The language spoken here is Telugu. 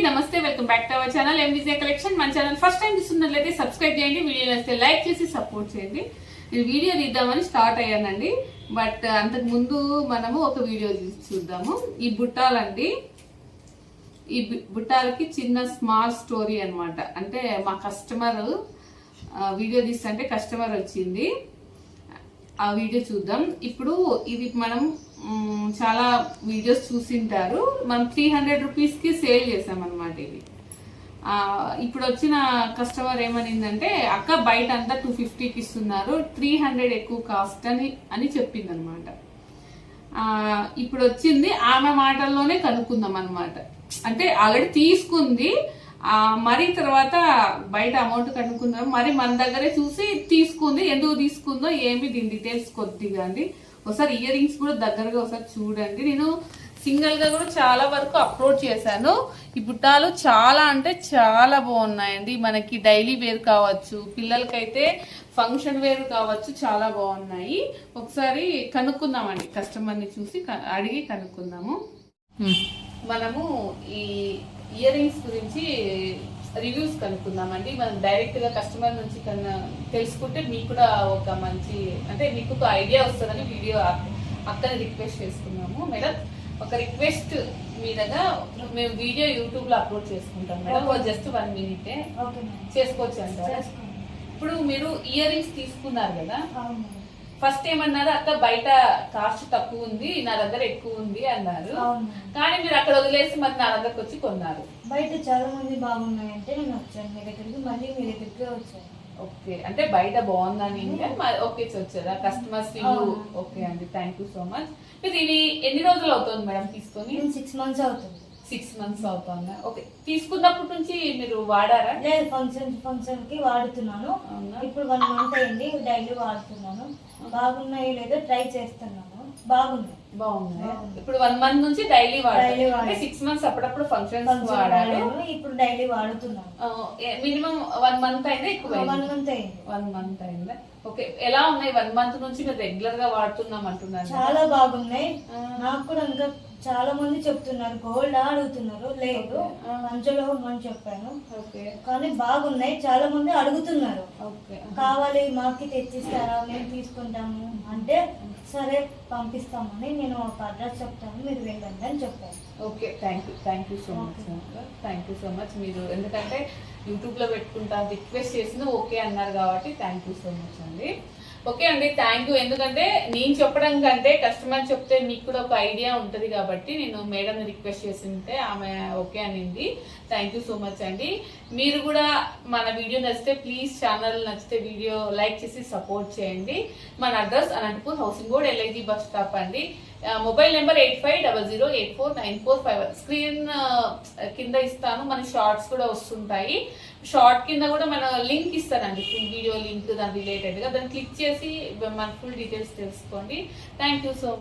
నమస్తే welcome back to our channel MVJ collection. మన ఛానల్ ఫస్ట్ టైం చూస్తున్నట్లయితే సబ్స్క్రైబ్ చేయండి, వీడియో నచ్చితే లైక్ చేసి సపోర్ట్ చేయండి. నేను వీడియో తీద్దామని స్టార్ట్ అయ్యానండి, బట్ అంతకు ముందు మనము ఒక వీడియో చూద్దాము. ఈ బుట్టాలండి, ఈ బుట్టాలకి చిన్న స్మాల్ స్టోరీ అన్నమాట. అంటే మా కస్టమర్ వీడియో తీస్తుంటే కస్టమర్ వచ్చింది, ఆ వీడియో చూద్దాం. ఇప్పుడు ఇది మనం చాలా వీడియోస్ చూసింటారు, మనం 300 రూపీస్కి సేల్ చేసామన్నమాట. ఇది ఇప్పుడు వచ్చిన కస్టమర్ ఏమనిందంటే, అక్క బయట అంతా 250కి ఇస్తున్నారు, 300 ఎక్కువ కాస్ట్ అని చెప్పింది అనమాట. ఇప్పుడు వచ్చింది ఆమె మాటల్లోనే కనుక్కుందాం అనమాట. అంటే ఆల్రెడీ తీసుకుంది, మరి తర్వాత బయట అమౌంట్ కనుక్కుందాం, మరి మన దగ్గరే చూసి తీసుకుంది. ఎందుకు తీసుకుందో ఏమి దీని డీటెయిల్స్ కొద్దిగా అండి. ఒకసారి ఇయర్ రింగ్స్ కూడా దగ్గరగా ఒకసారి చూడండి. నేను సింగిల్ గా కూడా చాలా వరకు అప్లోడ్ చేశాను. ఈ బుట్టాలు చాలా అంటే చాలా బాగున్నాయండి. మనకి డైలీ వేర్ కావచ్చు, పిల్లలకైతే ఫంక్షన్ వేర్ కావచ్చు, చాలా బాగున్నాయి. ఒకసారి కనుక్కుందామండి, కస్టమర్ని చూసి అడిగి కనుక్కుందాము. మనము ఈ ఇయర్ రింగ్స్ గురించి రివ్యూస్ కనుక్కుందామండి. మనం డైరెక్ట్ గా కస్టమర్ నుంచి తెలుసుకుంటే మీకు కూడా ఒక మంచి, అంటే మీకు ఒక ఐడియా వస్తుందని వీడియో అక్కని రిక్వెస్ట్ చేసుకున్నాము. మేడం, ఒక రిక్వెస్ట్ మీదగా మేము వీడియో యూట్యూబ్ లో అప్లోడ్ చేసుకుంటాం మేడం, జస్ట్ 1 మినిటే చేసుకోవచ్చు అంటారా? ఇప్పుడు మీరు ఇయర్ రింగ్స్ తీసుకున్నారు కదా, ఫస్ట్ ఏమన్నారు, అక్క బయట కాస్ట్ తక్కువ ఉంది, నా దగ్గర ఎక్కువ ఉంది అన్నారు. కానీ మీరు అక్కడ వదిలేసి మరి నా దగ్గరకు వచ్చి కొన్నారు. బయట చాలా మంది బాగున్నాయంటే నేను వచ్చాను మీ దగ్గరికి, మళ్ళీ మీ దగ్గరికి వచ్చాను. ఓకే, అంటే బయట బాగుందని ఓకే వచ్చారా కస్టమర్స్? ఓకే అండి, థ్యాంక్ యూ సో మచ్. మీరు ఇది ఎన్ని రోజులు అవుతుంది మేడం తీసుకొని? 6 months అవుతుంది. 6 months అవుతుందా? ఓకే, తీసుకున్నప్పటి నుంచి మీరు వాడారా? లేదు, ఫంక్షన్ కి వాడుతున్నాను. ఇప్పుడు 1 month అయింది, డైలీ వాడుతున్నాను. బాగున్నాయి లేదో ట్రై చేస్తున్నాను. బాగున్నాయి. ఇప్పుడు 1 month నుంచి డైలీ వాడాలి. 6 months అప్పుడప్పుడు ఫంక్షన్స్ వాడాలి, ఇప్పుడు డైలీ వాడుతున్నాను. మినిమం 1 month అయిందా? ఎక్కువ 1 month అయింది. 1 month అయిందా? ఓకే, ఎలా ఉన్నాయి? 1 month నుంచి మీరు రెగ్యులర్ గా వాడుతున్నాం అంటున్నారు. చాలా బాగున్నాయి. నాకు కూడా ఇంకా చాలా మంది చెప్తున్నారు, గోల్డ్ అడుగుతున్నారు. లేదు, పంచలోహం అని చెప్పాను. కానీ బాగున్నాయి, చాలా మంది అడుగుతున్నారు. కావాలి మాకి తెచ్చిస్తారా, మేము తీసుకుంటాము అంటే సరే పంపిస్తామని నేను ఒక అడ్రస్ చెప్తాను, మీరు వెళ్ళండి అని చెప్పాను. Okay, thank you so much. Thank you so much. మీరు ఎందుకంటే యూట్యూబ్ లో పెట్టుకుంటాను రిక్వెస్ట్ చేసిన ఓకే అన్నారు కాబట్టి థ్యాంక్ యూ సో మచ్ అండి. ఓకే అండి, థ్యాంక్ యూ. ఎందుకంటే నేను చెప్పడం కంటే కస్టమర్ చెప్తే మీకు కూడా ఒక ఐడియా ఉంటుంది కాబట్టి నేను మేడంని రిక్వెస్ట్ చేసింటే ఆమె ఓకే అనింది. థ్యాంక్ యూ సో మచ్ అండి. మీరు కూడా మన వీడియో నచ్చితే ప్లీజ్ ఛానల్ నచ్చితే వీడియో లైక్ చేసి సపోర్ట్ చేయండి. మన address Anantapur housing board LIG bus stop అండి. Mobile number 8500849451. స్క్రీన్ కింద ఇస్తాను, మన షార్ట్స్ కూడా వస్తుంటాయి. షార్ట్ కింద కూడా మన లింక్ ఇస్తానండి, ఫుల్ వీడియో లింక్ దాని రిలేటెడ్ గా. దాన్ని క్లిక్ చేసి మన ఫుల్ డీటెయిల్స్ తెలుసుకోండి. Thank you so much.